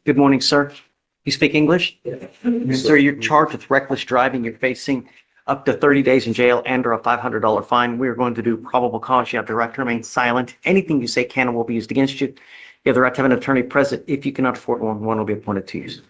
Good morning, sir. You speak English? Sir, you're charged with reckless driving. You're facing up to 30 days in jail and or a $500 fine. We are going to do probable cause. You have the right to remain silent. Anything you say can and will be used against you. You have the right to have an attorney present. If you cannot afford one, one will be appointed to you.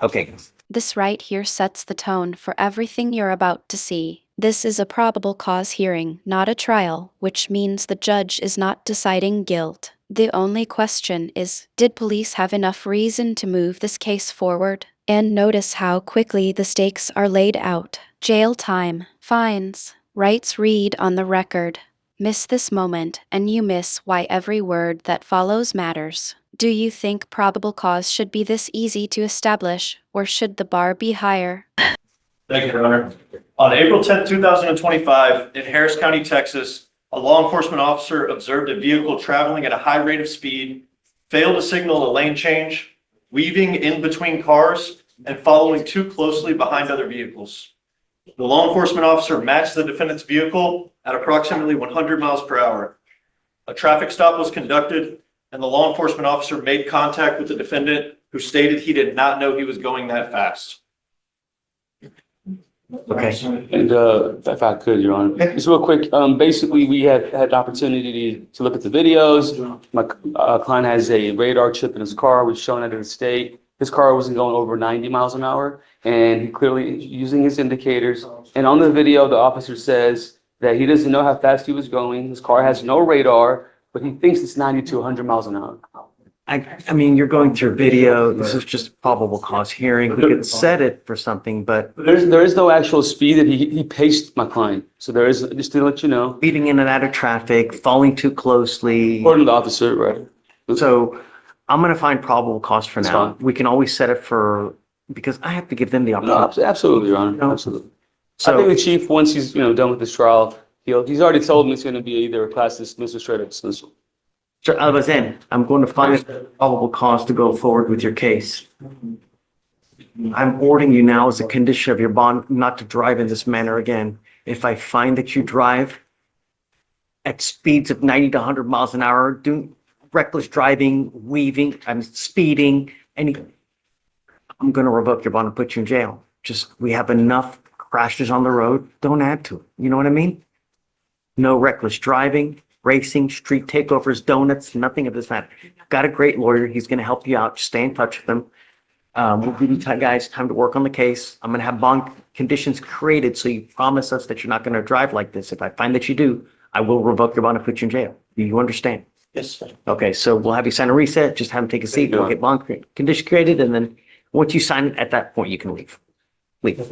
Okay. This right here sets the tone for everything you're about to see. This is a probable cause hearing, not a trial, which means the judge is not deciding guilt. The only question is, did police have enough reason to move this case forward? And notice how quickly the stakes are laid out. Jail time, fines, rights read on the record. Miss this moment, and you miss why every word that follows matters. Do you think probable cause should be this easy to establish, or should the bar be higher? Thank you, Your Honor. On April 10th, 2025, in Harris County, Texas, a law enforcement officer observed a vehicle traveling at a high rate of speed, failed to signal a lane change, weaving in between cars, and following too closely behind other vehicles. The law enforcement officer matched the defendant's vehicle at approximately 100 miles per hour. A traffic stop was conducted, and the law enforcement officer made contact with the defendant, who stated he did not know he was going that fast. Okay. And if I could, Your Honor, just real quick, basically we had an opportunity to look at the videos. My client has a radar chip in his car. We've shown that in the state. His car wasn't going over 90 miles an hour, and he clearly using his indicators. And on the video, the officer says that he doesn't know how fast he was going. His car has no radar, but he thinks it's 90 to 100 miles an hour. I mean, you're going through video. This is just probable cause hearing. We could set it for something, but There is no actual speed that he paced my client. So there is, just to let you know, speeding in and out of traffic, falling too closely. according to the officer, right? So I'm going to find probable cause for That's now. fine. We can always set it for, because I have to give them the No, opportunity. absolutely, Your Honor, No. absolutely. I think the So chief, once he's, done with this trial, he's already told me it's going to be either a class dismissal or straight up dismissal. Mr. Albazen, I'm going to find probable cause to go forward with your case. I'm ordering you now as a condition of your bond not to drive in this manner again. If I find that you drive at speeds of 90 to 100 miles an hour, doing reckless driving, weaving, I'm speeding, I'm going to revoke your bond and put you in jail. Just, we have enough crashes on the road. Don't add to it. You know what I mean? No reckless driving, racing, street takeovers, donuts, nothing of this matter. Got a great lawyer. He's going to help you out. Stay in touch with him. We'll give you guys time to work on the case. I'm going to have bond conditions created so you promise us that you're not going to drive like this. If I find that you do, I will revoke your bond and put you in jail. Do you understand? Yes, sir. Okay, so we'll have you sign a reset. Just have him take a seat. We'll get bond condition created, and then once you sign it, at that point, you can leave. Leave.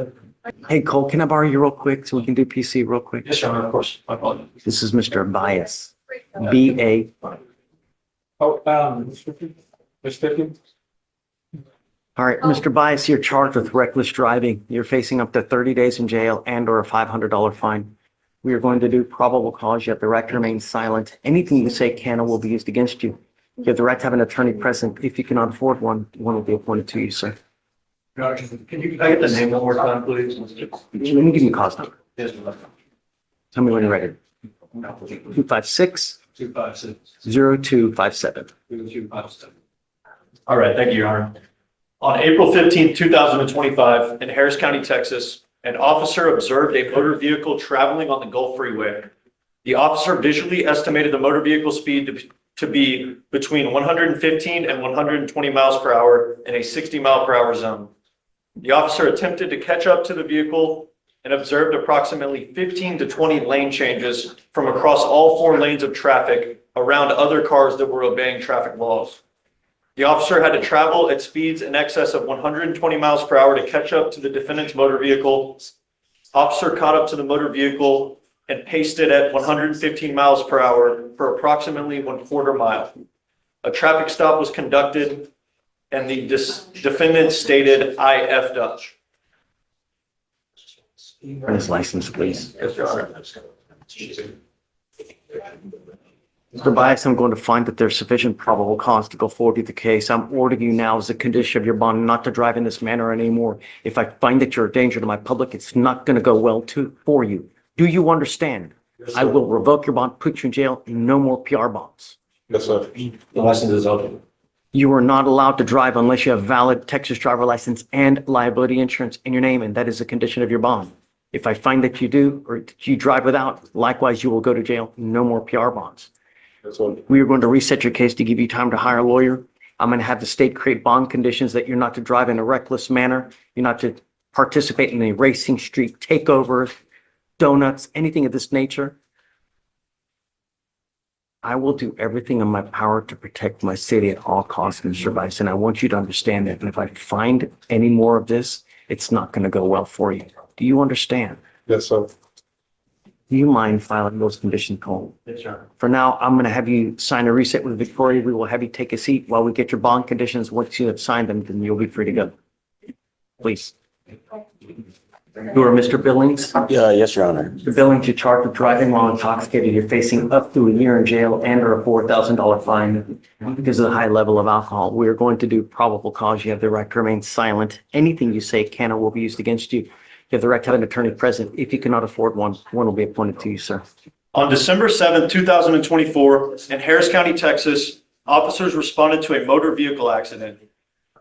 Hey, Cole, can I borrow you real quick so we can do PC real quick? Yes, Your Honor, of course. My apologies. This is Mr. Bias. B-A. Mr. All right, Mr. Bias, you're charged with reckless driving. You're facing up to 30 days in jail and or a $500 fine. We are going to do probable cause. You have the right to remain silent. Anything you say can or will be used against you. You have the right to have an attorney present. If you cannot afford one, one will be appointed to you, sir. Can you, I get the name one more time, please? Let me give you a cause number. Yes, Your Honor. Tell me when you're ready. 256 256. 0257. 2257. All right, thank you, Your Honor. On April 15th, 2025, in Harris County, Texas, an officer observed a motor vehicle traveling on the Gulf Freeway. The officer visually estimated the motor vehicle speed to be between 115 and 120 miles per hour in a 60 mile per hour zone. The officer attempted to catch up to the vehicle and observed approximately 15 to 20 lane changes from across all 4 lanes of traffic around other cars that were obeying traffic laws. The officer had to travel at speeds in excess of 120 miles per hour to catch up to the defendant's motor vehicle. Officer caught up to the motor vehicle and paced it at 115 miles per hour for approximately 1/4 mile. A traffic stop was conducted and the defendant stated, "I effed up." Run his license, please. Yes, Your Honor. Mr. Bias, I'm going to find that there's sufficient probable cause to go forward with the case. I'm ordering you now as a condition of your bond not to drive in this manner anymore. If I find that you're a danger to my public, it's not going to go well for you. Do you understand? Yes, I will revoke your bond, put you in jail, no more PR bonds. Yes, sir. The license is open. You are not allowed to drive unless you have valid Texas driver license and liability insurance in your name, and that is a condition of your bond. If I find that you do, or you drive without, likewise, you will go to jail. No more PR bonds. We are going to reset your case to give you time to hire a lawyer. I'm going to have the state create bond conditions that you're not to drive in a reckless manner. You're not to participate in a racing street takeovers, donuts, anything of this nature. I will do everything in my power to protect my city at all costs, Mr. Vice, and I want you to understand that. And if I find any more of this, it's not going to go well for you. Do you understand? Yes, sir. Do you mind filing those conditions, Cole? Yes, sir. For now, I'm going to have you sign a reset with Victoria. We will have you take a seat while we get your bond conditions. Once you have signed them, then you'll be free to go. Please. You are Mr. Billings. Yes, Your Honor. Mr. Billings, you're charged with driving while intoxicated. You're facing up to a year in jail and or a $4,000 fine because of the high level of alcohol. We are going to do probable cause. You have the right to remain silent. Anything you say can or will be used against you. You have the right to have an attorney present. If you cannot afford one, one will be appointed to you, sir. On December 7th, 2024, in Harris County, Texas, officers responded to a motor vehicle accident.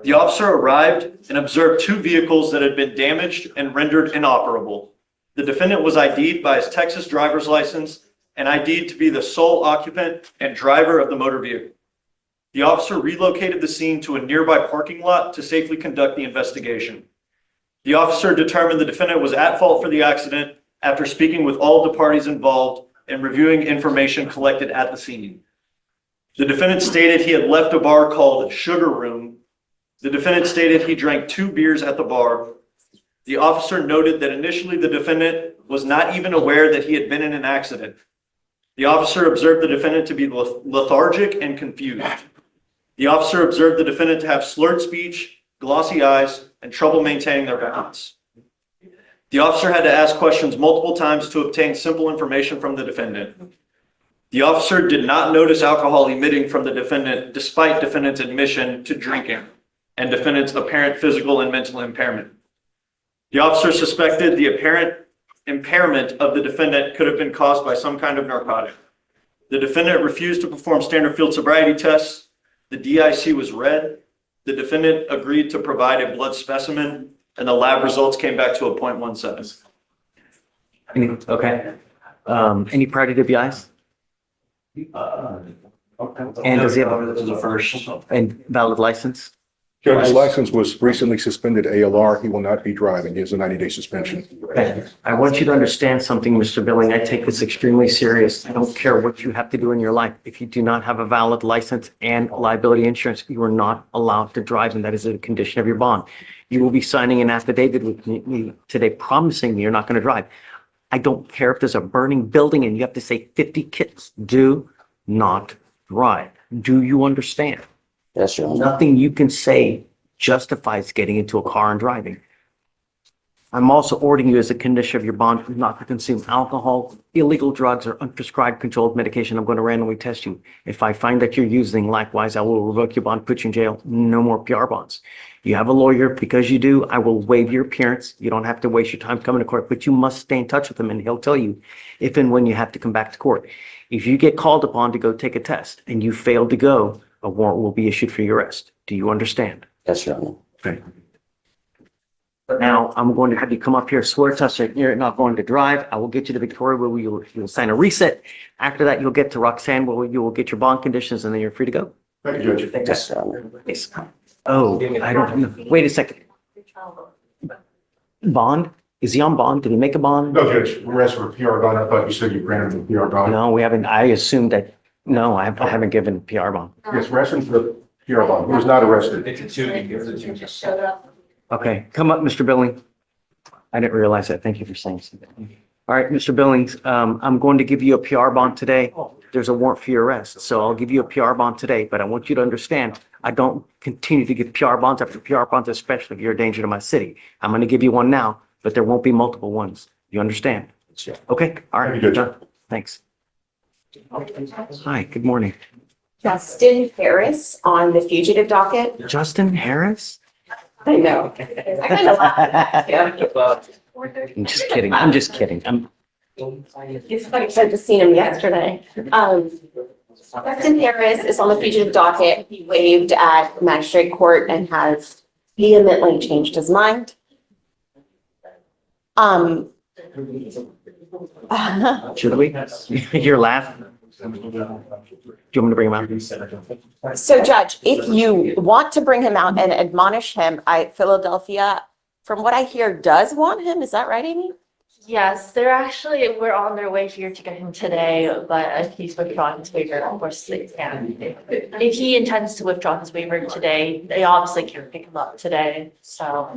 The officer arrived and observed two vehicles that had been damaged and rendered inoperable. The defendant was ID'd by his Texas driver's license and ID'd to be the sole occupant and driver of the motor vehicle. The officer relocated the scene to a nearby parking lot to safely conduct the investigation. The officer determined the defendant was at fault for the accident after speaking with all the parties involved and reviewing information collected at the scene. The defendant stated he had left a bar called Sugar Room. The defendant stated he drank 2 beers at the bar. The officer noted that initially the defendant was not even aware that he had been in an accident. The officer observed the defendant to be lethargic and confused. The officer observed the defendant to have slurred speech, glossy eyes, and trouble maintaining their balance. The officer had to ask questions multiple times to obtain simple information from the defendant. The officer did not notice alcohol emitting from the defendant despite defendant's admission to drinking and defendant's apparent physical and mental impairment. The officer suspected the apparent impairment of the defendant could have been caused by some kind of narcotic. The defendant refused to perform standard field sobriety tests. The DIC was read. The defendant agreed to provide a blood specimen, and the lab results came back to a 0.17. Okay. Any prior to DWIs? And does he have This is the first. and valid license? Judge, his license was recently suspended ALR. He will not be driving. He has a 90-day suspension. Okay. I want you to understand something, Mr. Billing. I take this extremely serious. I don't care what you have to do in your life. If you do not have a valid license and liability insurance, you are not allowed to drive, and that is a condition of your bond. You will be signing an affidavit with me today promising me you're not going to drive. I don't care if there's a burning building and you have to say 50 kids. Do not drive. Do you understand? Yes, Your Honor. Nothing you can say justifies getting into a car and driving. I'm also ordering you as a condition of your bond not to consume alcohol, illegal drugs, or unprescribed controlled medication. I'm going to randomly test you. If I find that you're using, likewise, I will revoke your bond, put you in jail. No more PR bonds. You have a lawyer. Because you do, I will waive your appearance. You don't have to waste your time coming to court, but you must stay in touch with him and he'll tell you if and when you have to come back to court. If you get called upon to go take a test and you fail to go, a warrant will be issued for your arrest. Do you understand? Yes, Your Honor. Okay. But now I'm going to have you come up here, swear to us that you're not going to drive. I will get you to Victoria where you'll sign a reset. After that, you'll get to Roxanne where you will get your bond conditions and then you're free to go. Thank you, Judge. Yes, Your Honor. Yes. Oh, I don't know. Wait a second. Bond? Is he on bond? Did he make a bond? No, Judge, we're asking for a PR bond. I thought you said you granted him a PR bond. No, we haven't. I assumed that. No, I haven't given a PR bond. Yes, we're asking for a PR bond. He was not arrested. Okay, come up, Mr. Billing. I didn't realize that. Thank you for saying something. All right, Mr. Billings, I'm going to give you a PR bond today. There's a warrant for your arrest, so I'll give you a PR bond today, but I want you to understand, I don't continue to give PR bonds after PR bonds, especially if you're a danger to my city. I'm going to give you one now, but there won't be multiple ones. You understand? Okay, all right. Thank you, Judge. Done. Thanks. Hi, good morning. Justin Harris on the fugitive docket. Justin Harris? I know. I kind of laughed at him. I'm just kidding. I'm just kidding. It's funny, 'cause I just seen him yesterday. Dustin Harris is on the fugitive docket. He waived at magistrate court and has vehemently changed his mind. Should we? Your laugh? Do you want me to bring him out? So Judge, if you want to bring him out and admonish him, Philadelphia, from what I hear, does want him. Is that right, Amy? Yes, we're on their way here to get him today, but if he's withdrawing his waiver, of course they can. If he intends to withdraw his waiver today, they obviously can't pick him up today, so.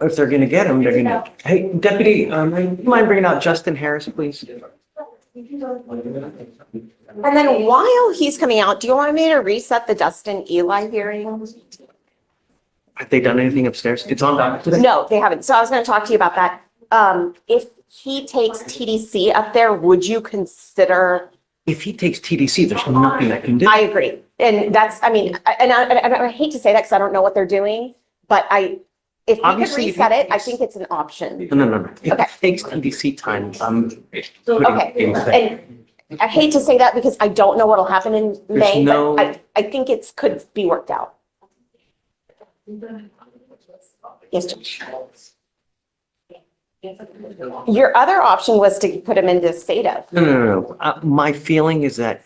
If they're gonna get him, they're gonna, hey, Deputy, do you mind bringing out Justin Harris, please? And then while he's coming out, do you want me to reset the Dustin Eli hearing? Have they done anything upstairs? It's on docket today? No, they haven't. So I was going to talk to you about that. If he takes TDC up there, would you consider? If he takes TDC, there's nothing I can do. I agree. And that's, I mean, I hate to say that because I don't know what they're doing, but if we could Obviously, reset if it it, I takes- think it's an option. No. If Okay. it takes TDC time, Okay. And I hate to say that because I don't know what'll happen in May, no- but I think could be worked out. Yes, Judge. Your other option was to put him into state-of. No. My feeling is that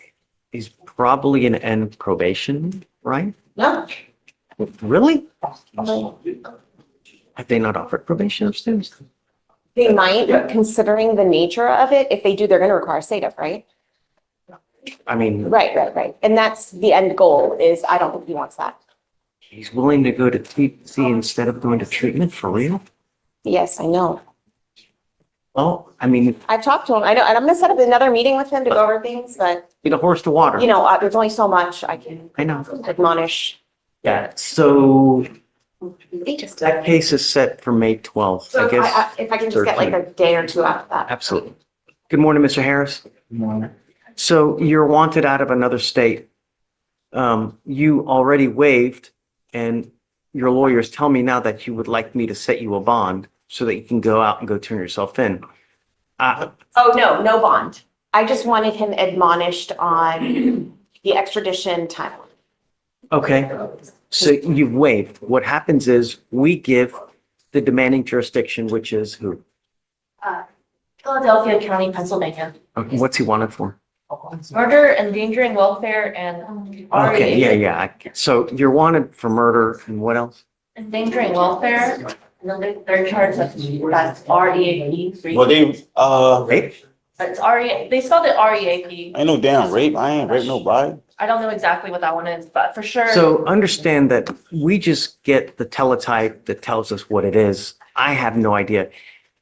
he's probably gonna end probation, right? No. Really? Have they not offered probation upstairs? They might, but considering the nature of it, if they do, they're going to require state-of, right? I mean, Right. And that's the end goal is I don't think he wants that. he's willing to go to TDC instead of going to treatment for real? Yes, I know. Well, I mean, I've talked to him. I know, and I'm going to set up another meeting with him to go over things, but get a horse to water. there's only so much I can I know. admonish. Yeah, so They just. that case is set for May 12th, So I if guess. if I can just get like a day or two after that. Absolutely. Good morning, Mr. Harris. So you're wanted out of another state. You already waived, and your lawyers tell me now that you would like me to set you a bond so that you can go out and go turn yourself in. Oh, no bond. I just wanted him admonished on the extradition timeline. Okay, so you've waived. What happens is we give the demanding jurisdiction, which is who? Philadelphia County, Pennsylvania. What's he wanted for? Murder, endangering welfare, and Okay, yeah. So you're wanted for murder and what else? endangering welfare. And then the third charge, that's REAP. Well, they, Rape? It's they spelled it REAP. ain't no damn rape. I ain't raped nobody. I don't know exactly what that one is, but for sure. So understand that we just get the teletype that tells us what it is. I have no idea.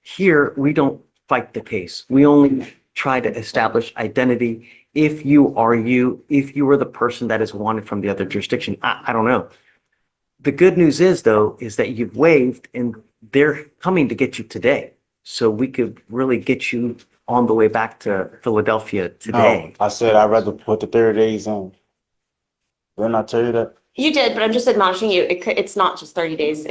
Here, we don't fight the case. We only try to establish identity. If you are if you are the person that is wanted from the other jurisdiction, I don't know. The good news is though, is that you've waived and they're coming to get you today. So we could really get you on the way back to Philadelphia today. No, I said I'd rather put the 30 days in. Didn't I tell you that? You did, but I'm just admonishing you. It's not just 30 days.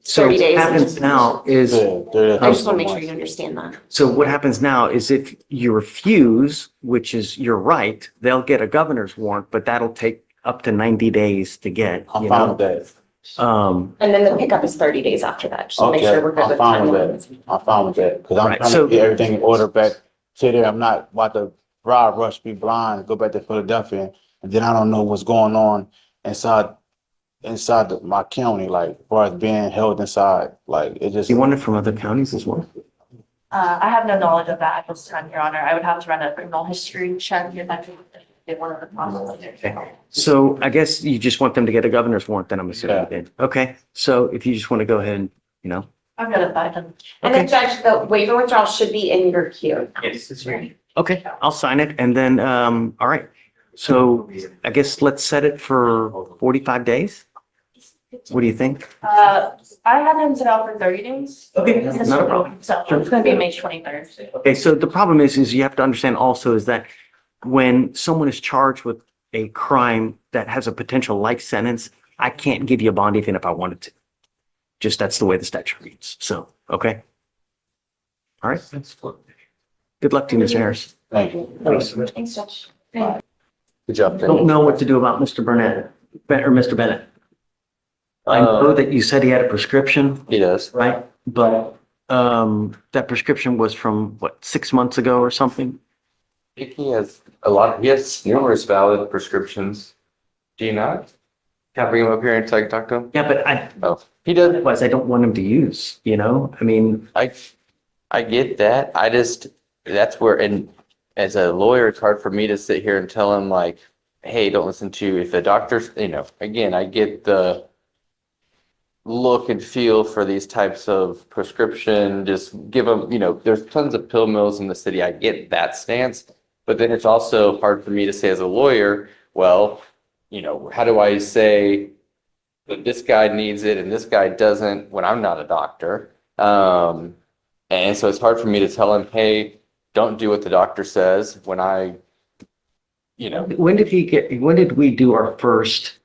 So 30 what days. happens now is, Yeah, 30 I just want to make months. sure you understand that. so what happens now is if you refuse, which is your right, they'll get a governor's warrant, but that'll take up to 90 days to get, I'm you fine know? with that. And then the pickup is 30 days after that, just to make Okay, sure we're good I'm with fine with timelines. that. I'm fine with that. Cause I'm Right, trying so- to get everything in order back to there. I'm not about to broad rush, be blind, go back to Philadelphia. And then I don't know what's going on inside my county, like, as far as being held inside, like, it just. You want it from other counties as well? I have no knowledge of that at this time, Your Honor. I would have to run a criminal history check if I did one of the processes. So I guess you just want them to get a governor's warrant, then I'm assuming. Yeah. Then. Okay, so if you just want to go ahead and, I've got it back. And then Judge, the waiver withdrawal should be in your queue. okay, I'll sign it and then, all right. So I guess let's set it for 45 days. What do you think? I had him set out for 30 days. Okay, not a problem. So it's gonna be May 23rd. Okay, so the problem is you have to understand also is that when someone is charged with a crime that has a potential life sentence, I can't give you a bond even if I wanted to. Just that's the way the statute reads. So, okay. All right. Good luck to you, Mr. Harris. Thank you. Thanks, Judge. Good job, Don't Ben. know what to do about Mr. Burnett, or Mr. Bennett. I know that you said he had a prescription, He does. right? But, that prescription was from, what, 6 months ago or something? I think he has numerous valid prescriptions. Do you not? Can I bring him up here until I can talk to him? Yeah, but Oh, he does. otherwise I don't want him to use, you know? I mean, I get that. That's where, and as a lawyer, it's hard for me to sit here and tell him like, hey, don't listen to, if the doctor's, again, I get the look and feel for these types of prescription, just give them, there's tons of pill mills in the city. I get that stance, but then it's also hard for me to say as a lawyer, well, how do I say that this guy needs it and this guy doesn't when I'm not a doctor? And so it's hard for me to tell him, hey, don't do what the doctor says when when did we do our first?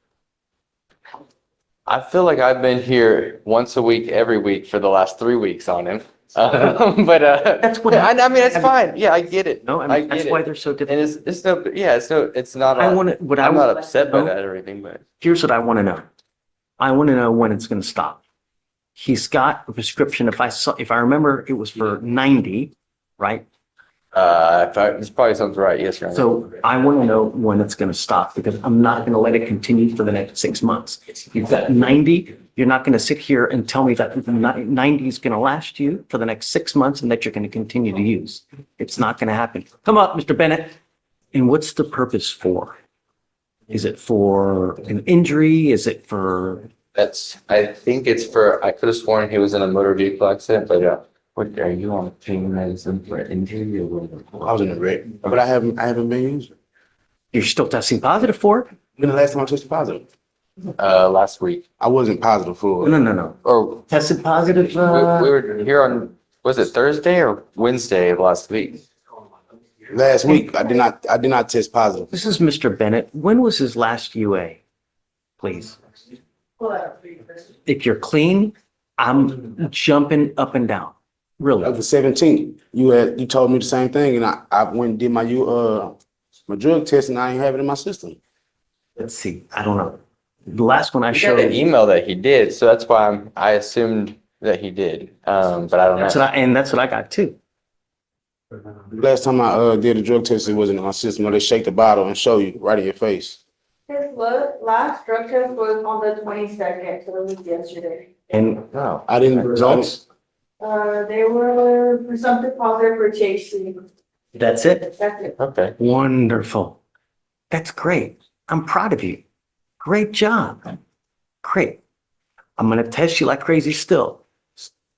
I feel like I've been here once a week, every week for the last 3 weeks on him. But That's what I mean, it's fine. Yeah, I get it. No, I I mean, that's get why it. they're so And difficult. it's not, I want to, what I I'm not want upset by know- that or anything, but Here's what I want to know. I want to know when it's going to stop. He's got a prescription. If I remember, it was for 90, right? this probably sounds right. Yes, Your Honor. So I want to know when it's going to stop because I'm not going to let it continue for the next 6 months. You've got 90. You're not going to sit here and tell me that 90 is going to last you for the next 6 months and that you're going to continue to use. It's not going to happen. Come up, Mr. Bennett. And what's the purpose for? Is it for an injury? Is it for? I think it's for, I could have sworn he was in a motor vehicle accident, but what, are you on pain medicine for injury or what? I was in a wreck, but I haven't been using. You're still testing positive for it? When the last time I tested positive? Last week, I wasn't positive for it. No. or Tested positive? we were here on, was it Thursday or Wednesday of last week? Last week, I did not test positive. This is Mr. Bennett. When was his last UA? Please. If you're clean, I'm jumping up and down. That Really. was the 17th. You told me the same thing, and I went and did my drug test, and I ain't have it in my system. Let's see. I don't know. The last one I I showed an showed. email that he did, so that's why I assumed that he did. But I don't know. And that's what I got too. Last time I did a drug test, it wasn't in my system. Where they shake the bottle and show you right in your face. His last drug test was on the 22nd, so it was yesterday. And No. I didn't. results, They were presumptive positive for THC. that's it. That's it. Okay. Wonderful. That's great. I'm proud of you. Great job. Great. I'm going to test you like crazy still.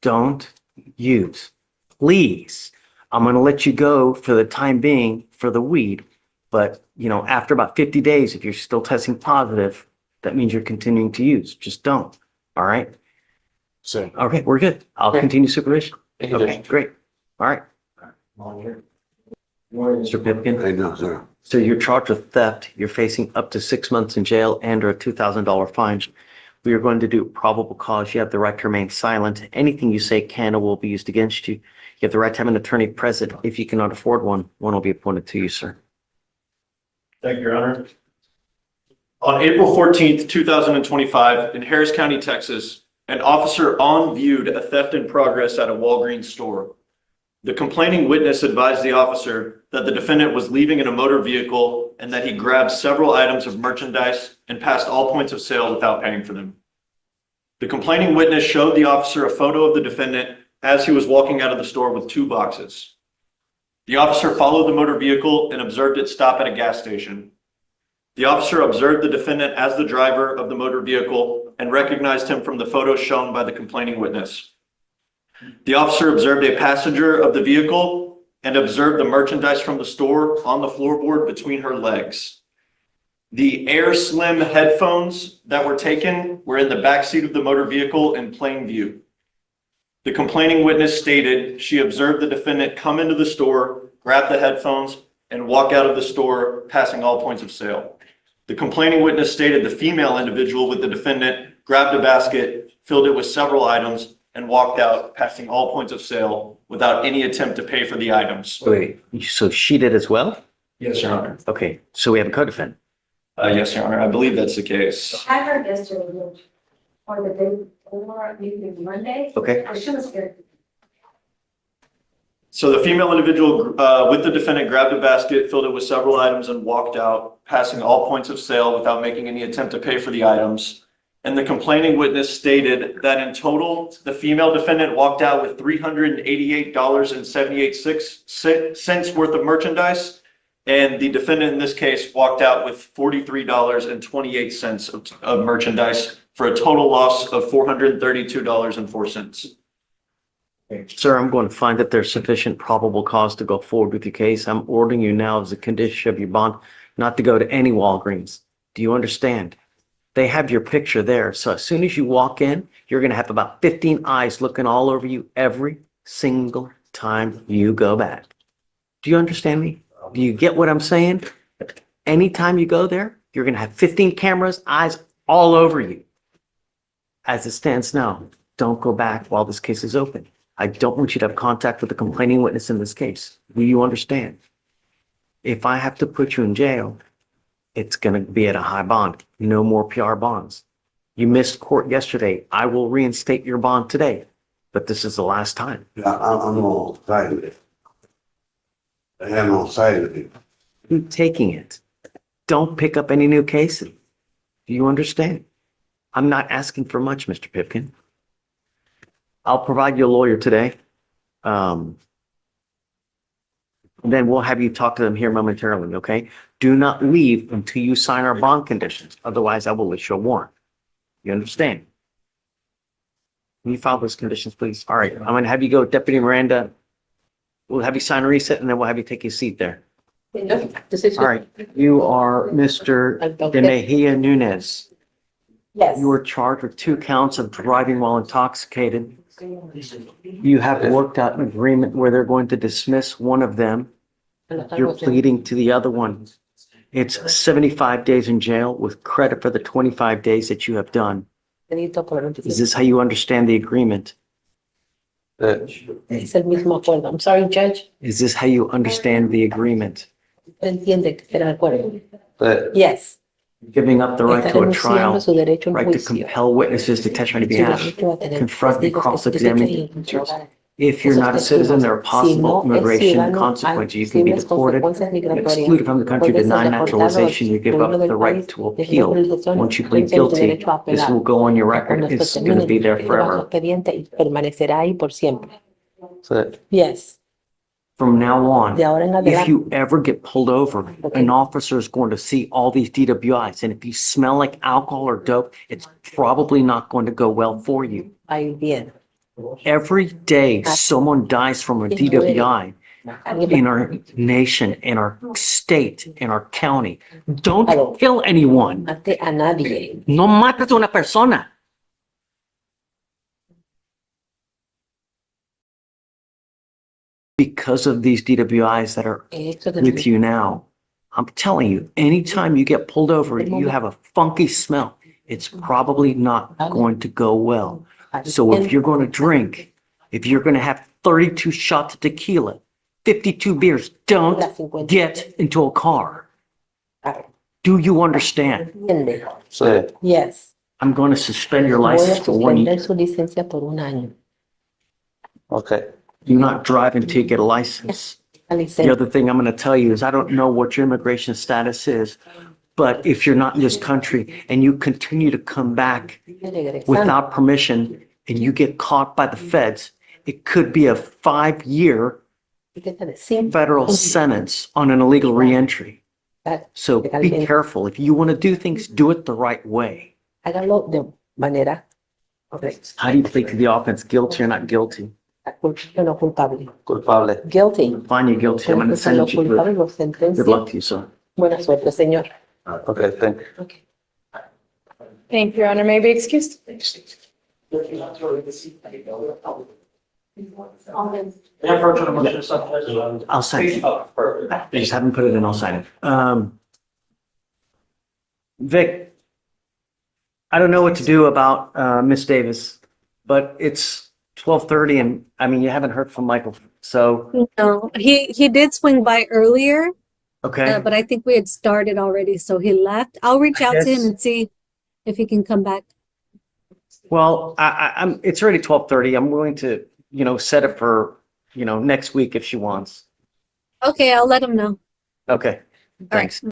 Don't use. Please. I'm going to let you go for the time being for the weed. But, after about 50 days, if you're still testing positive, that means you're continuing to use. Just don't. All right. Sir. Okay, we're good. I'll Okay. continue supervision. Thank you, Okay, Judge. great. All right. Mr. Pipkin. I know, sir. So you're charged with theft. You're facing up to 6 months in jail and or a $2,000 fine. We are going to do probable cause. You have the right to remain silent. Anything you say can or will be used against you. You have the right to have an attorney present. If you cannot afford one, one will be appointed to you, sir. Thank you, Your Honor. On April 14th, 2025, in Harris County, Texas, an officer viewed a theft in progress at a Walgreens store. The complaining witness advised the officer that the defendant was leaving in a motor vehicle and that he grabbed several items of merchandise and passed all points of sale without paying for them. The complaining witness showed the officer a photo of the defendant as he was walking out of the store with 2 boxes. The officer followed the motor vehicle and observed it stop at a gas station. The officer observed the defendant as the driver of the motor vehicle and recognized him from the photo shown by the complaining witness. The officer observed a passenger of the vehicle and observed the merchandise from the store on the floorboard between her legs. The Air Slim headphones that were taken were in the backseat of the motor vehicle in plain view. The complaining witness stated she observed the defendant come into the store, grab the headphones, and walk out of the store, passing all points of sale. The complaining witness stated the female individual with the defendant grabbed a basket, filled it with several items, and walked out, passing all points of sale without any attempt to pay for the items. Wait, so she did as well? Yes, Your Honor. Okay, so we have a co-defendant. Yes, Your Honor. I believe that's the case. I heard yesterday, or the day, or maybe Monday. Okay. She was good. So the female individual with the defendant grabbed a basket, filled it with several items and walked out, passing all points of sale without making any attempt to pay for the items. And the complaining witness stated that in total, the female defendant walked out with $388.78 worth of merchandise. And the defendant in this case walked out with $43.28 of merchandise for a total loss of $432.04. Sir, I'm going to find that there's sufficient probable cause to go forward with your case. I'm ordering you now as a condition of your bond not to go to any Walgreens. Do you understand? They have your picture there. So as soon as you walk in, you're going to have about 15 eyes looking all over you every single time you go back. Do you understand me? Do you get what I'm saying? Anytime you go there, you're going to have 15 cameras, eyes all over you. As it stands now, don't go back while this case is open. I don't want you to have contact with the complaining witness in this case. Do you understand? If I have to put you in jail, it's going to be at a high bond. No more PR bonds. You missed court yesterday. I will reinstate your bond today, but this is the last time. I'm on side with it. I am on side with it. Keep taking it. Don't pick up any new cases. Do you understand? I'm not asking for much, Mr. Pipkin. I'll provide you a lawyer today. Then we'll have you talk to them here momentarily, okay? Do not leave until you sign our bond conditions. Otherwise, I will issue a warrant. You understand? Can you file those conditions, please? All right, I'm going to have you go, Deputy Miranda. We'll have you sign a reset, and then we'll have you take your seat there. All right, you are Mr. De Mejia Nunez. Yes. You were charged with 2 counts of driving while intoxicated. You have worked out an agreement where they're going to dismiss one of them. You're pleading to the other one. It's 75 days in jail with credit for the 25 days that you have done. Is this how you understand the agreement? Es el mismo acuerdo. I'm sorry, Judge. Is this how you understand the agreement? Entiende que era el acuerdo. Yes. Giving up the right Está to a trial, renunciando su derecho a un right to juicio. compel witnesses to testify on your Su behalf, derecho a tener confront and testigos, cross-examine. derecho a interrogar. If you're not a citizen, there are possible Si no es immigration ciudadano, consequences. You hay can be posibles deported, consecuencias migratorias. excluded from the country, Puede ser denied deportado, naturalization. You give up excluido del the right país, to desde appeal. naturalización, Once you plead entonces tiene guilty, derecho a this apelar. will go on your record. Cuando esto It's going to be there termine, trabajo forever. expediente y permanecerá ahí por siempre. So Yes. From now on, De ahora en if adelante, you ever get pulled over, Okay. an officer is going to see all these DWIs. And if you smell like alcohol or dope, it's probably not going to go well for you. va a ir bien. Every day, someone dies from a DWI in our nation, in our state, in our county. Don't kill anyone. Mate a nadie. No mates a una persona. Because of these DWIs that are El hecho de with you now, I'm telling you, anytime you get pulled over, you have a funky smell. It's probably not going to go well. So if you're going to drink, if you're going to have 32 shots of tequila, 52 beers, don't get into a car. Do you understand? entiende. So Yes. I'm going to suspend your Voy a license for 1 year. suspender su licencia por un año. okay. Do not drive until you get a license. La The licencia. other thing I'm going to tell you is I don't know what your immigration status is, but if you're not in this country and you continue to come back without permission and you get caught by the feds, it could be a 5-year federal sentence on an illegal reentry. So be careful. If you want to do things, do it the right way. Hágalo de manera correcta. How do you plead to the offense? Guilty or not guilty? Culpable o no culpable. Culpable. Guilty. Find you guilty. I'm going to Entonces, lo sentence you to culpable it. lo Good sentencia. luck to you, sir. Buena suerte, señor. Okay, thank you. Okay. Thank you, Your Honor. May I be excused? I'll sign it. I just haven't put it in, I'll sign it. Vic, I don't know what to do about Miss Davis, but it's 12:30 and you haven't heard from Michael. So No, he did swing by earlier, Okay? but I think we had started already, so he left. I'll reach out to him guess- and see if he can come back. Well, it's already 12:30. I'm willing to, set it for, next week if she wants. Okay, I'll let him know. Okay, All right. thanks.